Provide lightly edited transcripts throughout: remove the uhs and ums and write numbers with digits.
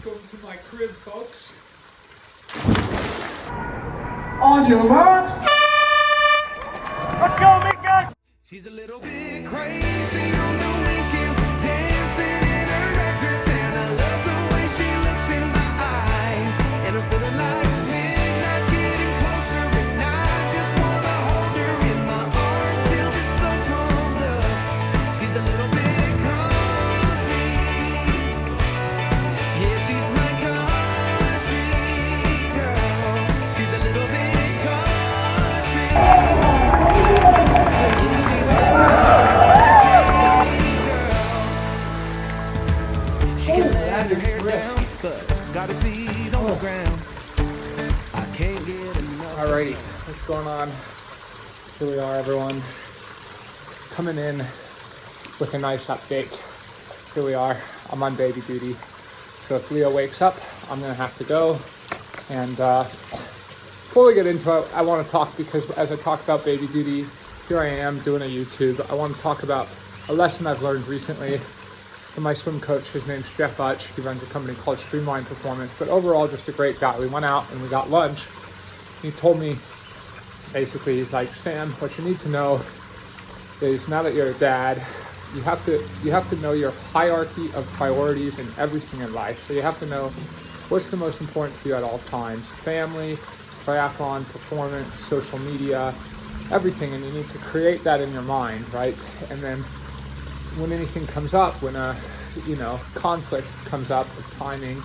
Welcome to my crib, folks. On your march. Let's go, Mika! She's a little bit crazy on the weekends, dancing in her red dress, and I love the way she looks in my eyes. And I'm feeling like midnight's getting closer, and I just wanna hold her in my arms till the sun comes up. She's a little bit country, yeah, she's my country girl. She's a little bit country. She can let her hair down, but got her feet on the ground. I can't get enough. Alrighty, what's going on? Here we are, everyone. Coming in with a nice update. Here we are. I'm on baby duty. So if Leo wakes up, I'm gonna have to go. And before we get into it, I want to talk, because as I talk about baby duty, here I am doing a YouTube. I want to talk about a lesson I've learned recently from my swim coach. His name's Jeff Butch. He runs a company called Streamline Performance, but overall just a great guy. We went out and we got lunch. He told me, basically, he's like, Sam, what you need to know is now that you're a dad, you have to know your hierarchy of priorities in everything in life. So you have to know what's the most important to you at all times: family, triathlon, performance, social media, everything. And you need to create that in your mind, right? And then when anything comes up, when a conflict comes up of timing,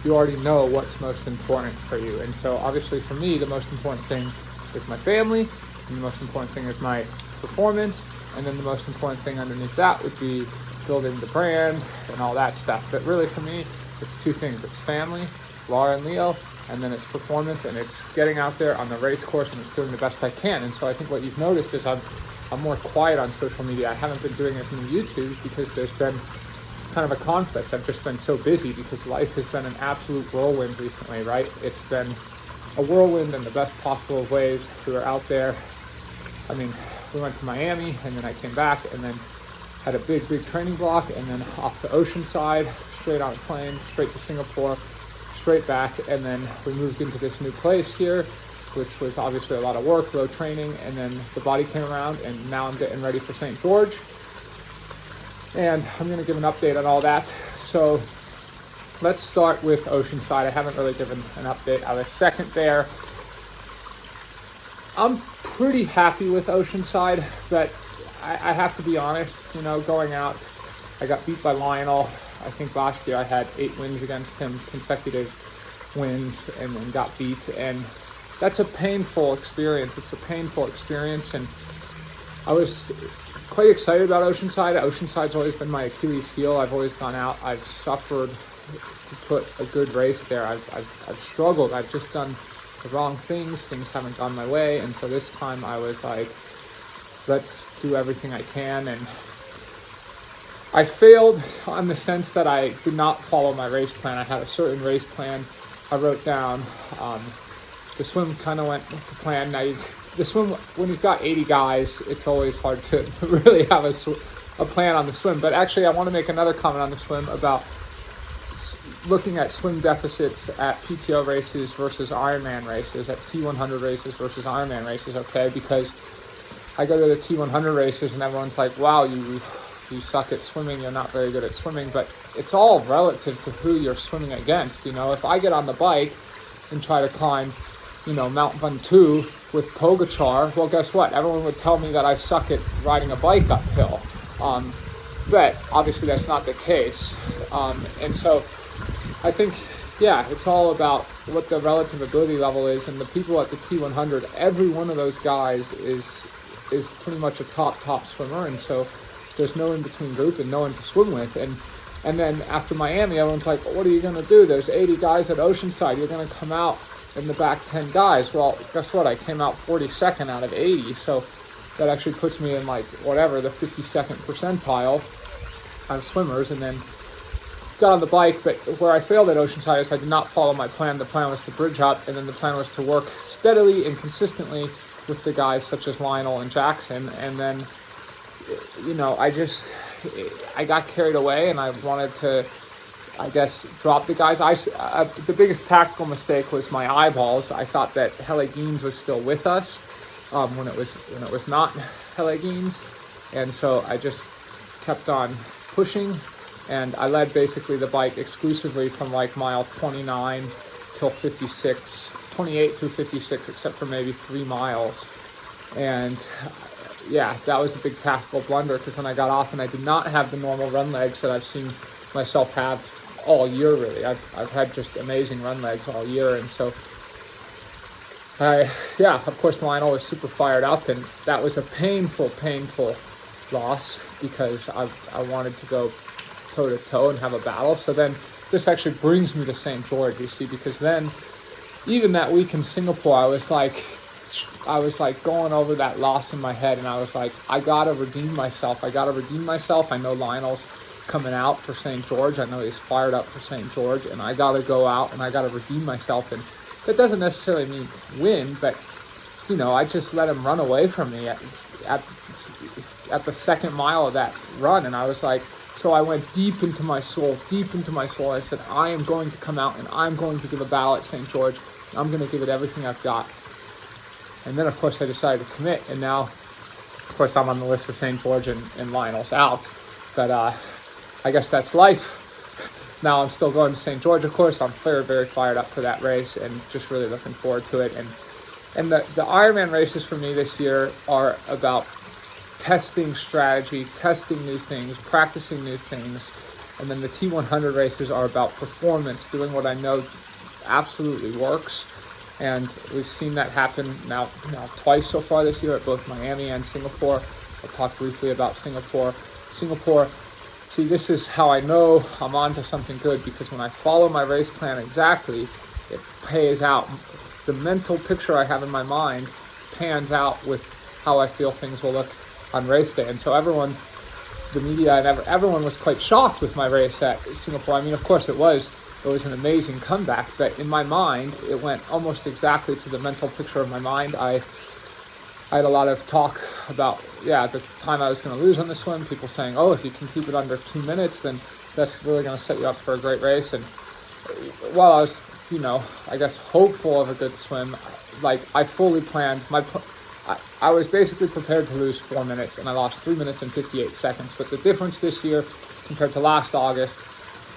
you already know what's most important for you. And so obviously for me, the most important thing is my family, and the most important thing is my performance, and then the most important thing underneath that would be building the brand and all that stuff. But really for me, it's two things. It's family, Laura and Leo, and then it's performance, and it's getting out there on the race course, and it's doing the best I can. And so I think what you've noticed is I'm more quiet on social media. I haven't been doing as many YouTubes because there's been kind of a conflict. I've just been so busy because life has been an absolute whirlwind recently, right? It's been a whirlwind in the best possible of ways. We were out there. I mean, we went to Miami, and then I came back, and then had a big training block, and then off to Oceanside, straight on a plane, straight to Singapore, straight back, and then we moved into this new place here, which was obviously a lot of work, low training, and then the body came around, and now I'm getting ready for St. George. And I'm going to give an update on all that. So let's start with Oceanside. I haven't really given an update. I was second there. I'm pretty happy with Oceanside, but I have to be honest, going out, I got beat by Lionel. I think last year I had 8 wins against him, consecutive wins, and then got beat. And that's a painful experience. It's a painful experience. And I was quite excited about Oceanside. Oceanside's always been my Achilles heel. I've always gone out. I've suffered to put a good race there. I've struggled. I've just done the wrong things. Things haven't gone my way. And so this time I was like, let's do everything I can. And I failed on the sense that I did not follow my race plan. I had a certain race plan I wrote down. The swim kind of went to plan. Now, the swim, when you've got 80 guys, it's always hard to really have a plan on the swim. But actually, I want to make another comment on the swim about looking at swim deficits at PTO races versus Ironman races, at T100 races versus Ironman races, okay? Because I go to the T100 races and everyone's like, wow, you suck at swimming, you're not very good at swimming. But it's all relative to who you're swimming against. If I get on the bike and try to climb, Mount Ventoux with Pogacar, well, guess what? Everyone would tell me that I suck at riding a bike uphill. But obviously that's not the case. And so I think, it's all about what the relative ability level is. And the people at the T100, every one of those guys is pretty much a top swimmer. And so there's no in-between group and no one to swim with. And then after Miami, everyone's like, what are you going to do? There's 80 guys at Oceanside. You're going to come out in the back 10 guys. Well, guess what? I came out 42nd out of 80. So that actually puts me in the 52nd percentile of swimmers. And then got on the bike, but where I failed at Oceanside is I did not follow my plan. The plan was to bridge up, and then the plan was to work steadily and consistently with the guys such as Lionel and Jackson. And then, I got carried away, and I wanted to I guess, dropped the guys. The biggest tactical mistake was my eyeballs. I thought that Helle Geens was still with us when it was not Helle Geens, and so I just kept on pushing, and I led basically the bike exclusively from like mile 29 till 56, 28 through 56, except for maybe 3 miles. And yeah, that was a big tactical blunder, because then I got off and I did not have the normal run legs that I've seen myself have all year. Really, I've had just amazing run legs all year, and so of course Lionel was super fired up, and that was a painful loss, because I wanted to go toe to toe and have a battle. So then this actually brings me to St. George, you see, because then even that week in Singapore, I was like going over that loss in my head, and I was like, I gotta redeem myself. I know Lionel's coming out for St. George. I know he's fired up for St. George, and I gotta go out and I gotta redeem myself. And that doesn't necessarily mean win, but you know, I just let him run away from me at the second mile of that run, and I was like, so I went deep into my soul. I said, I am going to come out and I'm going to give a battle at St. George. I'm going to give it everything I've got. And then, of course, I decided to commit. And now, of course, I'm on the list for St. George, and Lionel's out. But I guess that's life. Now I'm still going to St. George, of course. I'm very, very fired up for that race and just really looking forward to it. And the Ironman races for me this year are about testing strategy, testing new things, practicing new things. And then the T100 races are about performance, doing what I know absolutely works. And we've seen that happen now twice so far this year at both Miami and Singapore. I'll talk briefly about Singapore. See, this is how I know I'm on to something good, because when I follow my race plan exactly, it pays out. The mental picture I have in my mind pans out with how I feel things will look on race day. And so everyone, the media and everyone was quite shocked with my race at Singapore. I mean, of course it was an amazing comeback, but in my mind, it went almost exactly to the mental picture of my mind. I had a lot of talk about, the time I was going to lose on the swim, people saying, oh, if you can keep it under 2 minutes, then that's really going to set you up for a great race. And while I was, I guess hopeful of a good swim, like I fully planned I was basically prepared to lose 4 minutes, and I lost 3 minutes and 58 seconds. But the difference this year compared to last August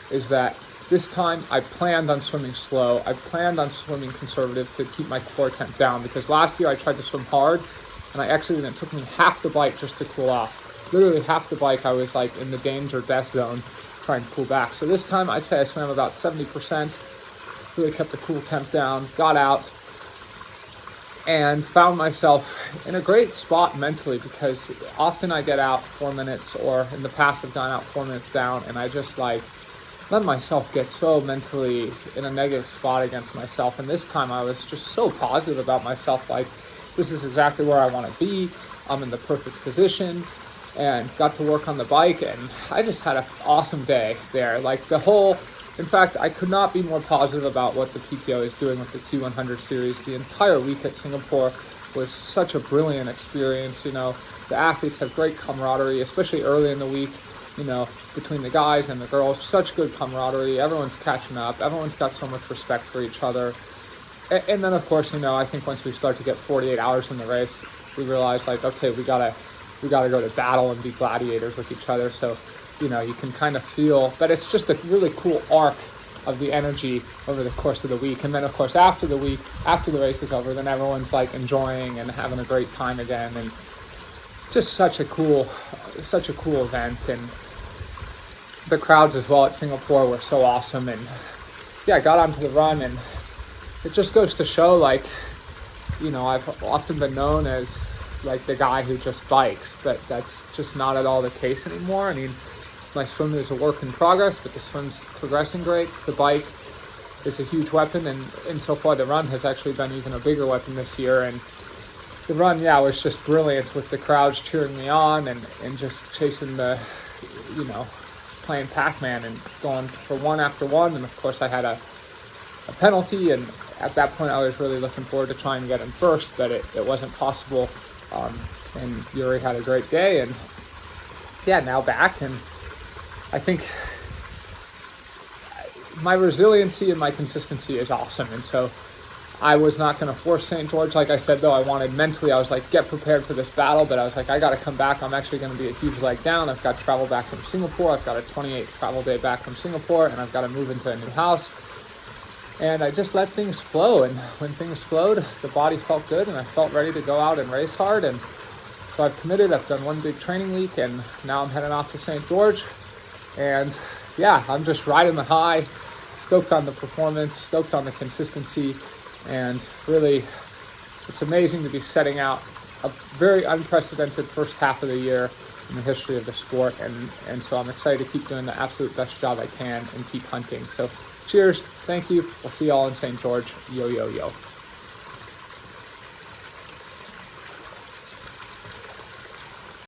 is that this time I planned on swimming slow. I planned on swimming conservative to keep my core temp down, because last year I tried to swim hard and I exited and it took me half the bike just to cool off. Literally half the bike I was like in the danger death zone trying to cool back. So this time I'd say I swam about 70%, really kept the cool temp down, got out, and found myself in a great spot mentally, because often I get out 4 minutes, or in the past I've gone out 4 minutes down, and I just like let myself get so mentally in a negative spot against myself. And this time I was just so positive about myself, like this is exactly where I want to be. I'm in the perfect position, and got to work on the bike, and I just had an awesome day there. In fact, I could not be more positive about what the PTO is doing with the T100 series. The entire week at Singapore was such a brilliant experience. The athletes have great camaraderie, especially early in the week, between the guys and the girls. Such good camaraderie. Everyone's catching up. Everyone's got so much respect for each other. And then, of course, I think once we start to get 48 hours in the race, we realize, like, okay, we gotta go to battle and be gladiators with each other. So, you can kind of feel, but it's just a really cool arc of the energy over the course of the week. And then, of course, after the race is over, then everyone's like enjoying and having a great time again. And just such a cool event. And the crowds as well at Singapore were so awesome. And I got onto the run, and it just goes to show, like, I've often been known as like the guy who just bikes, but that's just not at all the case anymore. I mean, my swim is a work in progress, but the swim's progressing great. The bike is a huge weapon, and so far the run has actually been even a bigger weapon this year. And the run, was just brilliant, with the crowds cheering me on and just chasing playing Pac-Man and going for one after one. And of course I had a penalty, and at that point I was really looking forward to trying to get in first, but it wasn't possible. And Yuri had a great day, and now back. And I think my resiliency and my consistency is awesome. And so I was not going to force St. George. Like I said, though, I wanted mentally, I was like, get prepared for this battle. But I was like, I got to come back. I'm actually going to be a huge leg down. I've got to travel back from Singapore. I've got a 28 travel day back from Singapore, and I've got to move into a new house. And I just let things flow. And when things flowed, the body felt good, and I felt ready to go out and race hard. And so I've committed. I've done one big training week, and now I'm heading off to St. George. And yeah, I'm just riding the high, stoked on the performance, stoked on the consistency. And really, it's amazing to be setting out a very unprecedented first half of the year in the history of the sport. And so I'm excited to keep doing the absolute best job I can and keep hunting. So cheers. Thank you. We'll see you all in St. George. Yo, yo, yo.